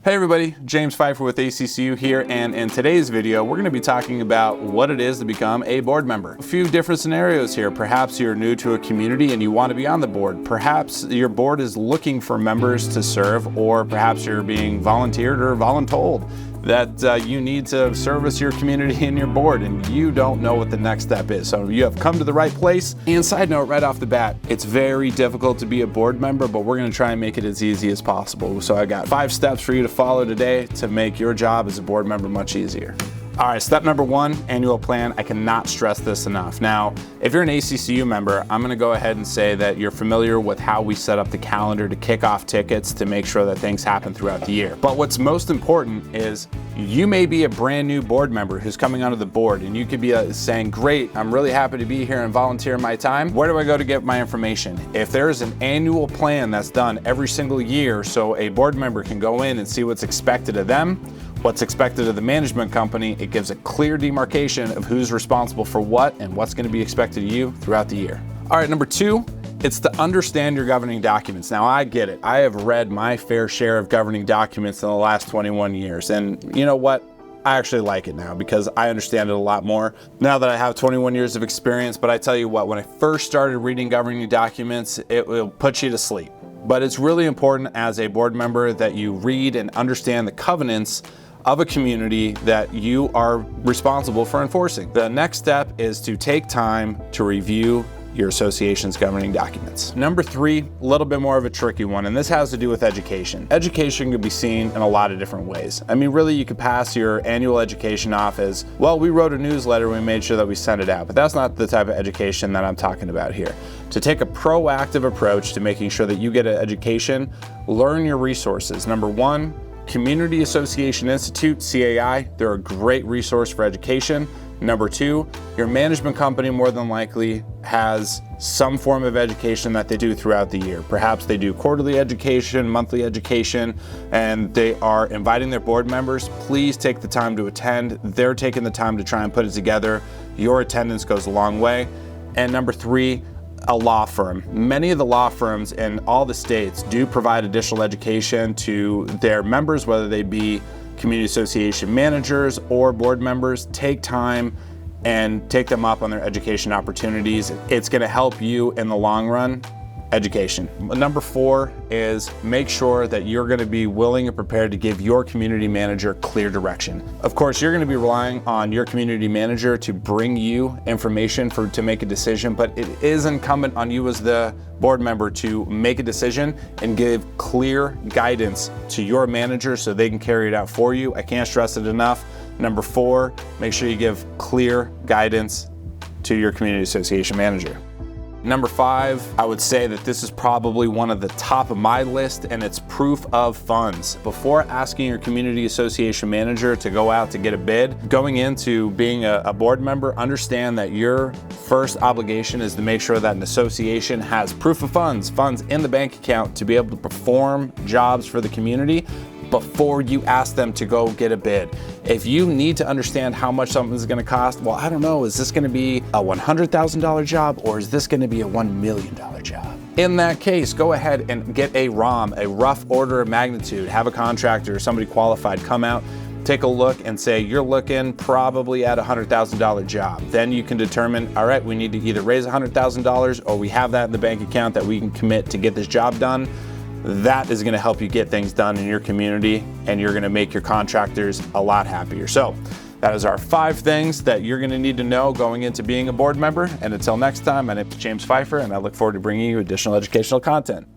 Hey everybody, James Phifer with ACCU here, and in today's video we're going to be talking about what it is to become a board member. A few different scenarios here. Perhaps you're new to a community and you want to be on the board. Perhaps your board is looking for members to serve, or perhaps you're being volunteered or voluntold that you need to service your community and your board and you don't know what the next step is. So you have come to the right place. And side note right off the bat, it's very difficult to be a board member, but we're going to try and make it as easy as possible. So I got 5 steps for you to follow today to make your job as a board member much easier. All right, step number 1, annual plan. I cannot stress this enough. Now, if you're an ACCU member, I'm gonna go ahead and say that you're familiar with how we set up the calendar to kick off tickets to make sure that things happen throughout the year. But what's most important is you may be a brand new board member who's coming onto the board, and you could be saying, great, I'm really happy to be here and volunteer my time. Where do I go to get my information? If there's an annual plan that's done every single year so a board member can go in and see what's expected of them, what's expected of the management company, it gives a clear demarcation of who's responsible for what and what's going to be expected of you throughout the year. All right, number 2, it's to understand your governing documents. Now, I get it. I have read my fair share of governing documents in the last 21 years. And you know what? I actually like it now because I understand it a lot more now that I have 21 years of experience. But I tell you what, when I first started reading governing documents, it will put you to sleep. But it's really important as a board member that you read and understand the covenants of a community that you are responsible for enforcing. The next step is to take time to review your association's governing documents. Number 3, a little bit more of a tricky one, and this has to do with education. Education can be seen in a lot of different ways. I mean, really, you could pass your annual education off as, well, we wrote a newsletter, we made sure that we sent it out, but that's not the type of education that I'm talking about here. To take a proactive approach to making sure that you get an education, learn your resources. Number 1, Community Association Institute, CAI, they're a great resource for education. Number 2, your management company more than likely has some form of education that they do throughout the year. Perhaps they do quarterly education, monthly education, and they are inviting their board members. Please take the time to attend. They're taking the time to try and put it together. Your attendance goes a long way. And number 3, a law firm. Many of the law firms in all the states do provide additional education to their members, whether they be community association managers or board members. Take time and take them up on their education opportunities. It's going to help you in the long run. Education. Number 4 is make sure that you're going to be willing and prepared to give your community manager clear direction. Of course, you're going to be relying on your community manager to bring you information to make a decision, but it is incumbent on you as the board member to make a decision and give clear guidance to your manager so they can carry it out for you. I can't stress it enough. Number 4, make sure you give clear guidance to your community association manager. Number 5, I would say that this is probably one of the top of my list, and it's proof of funds. Before asking your community association manager to go out to get a bid, going into being a board member, understand that your first obligation is to make sure that an association has proof of funds in the bank account to be able to perform jobs for the community before you ask them to go get a bid. If you need to understand how much something is going to cost, well, I don't know, is this going to be a $100,000 job or is this going to be a $1 million job? In that case, go ahead and get a ROM, a rough order of magnitude. Have a contractor or somebody qualified come out, take a look and say, you're looking probably at a $100,000 job. Then you can determine, all right, we need to either raise $100,000 or we have that in the bank account that we can commit to get this job done. That is going to help you get things done in your community, and you're going to make your contractors a lot happier. So that is our 5 things that you're going to need to know going into being a board member. And until next time, my name is James Phifer, and I look forward to bringing you additional educational content.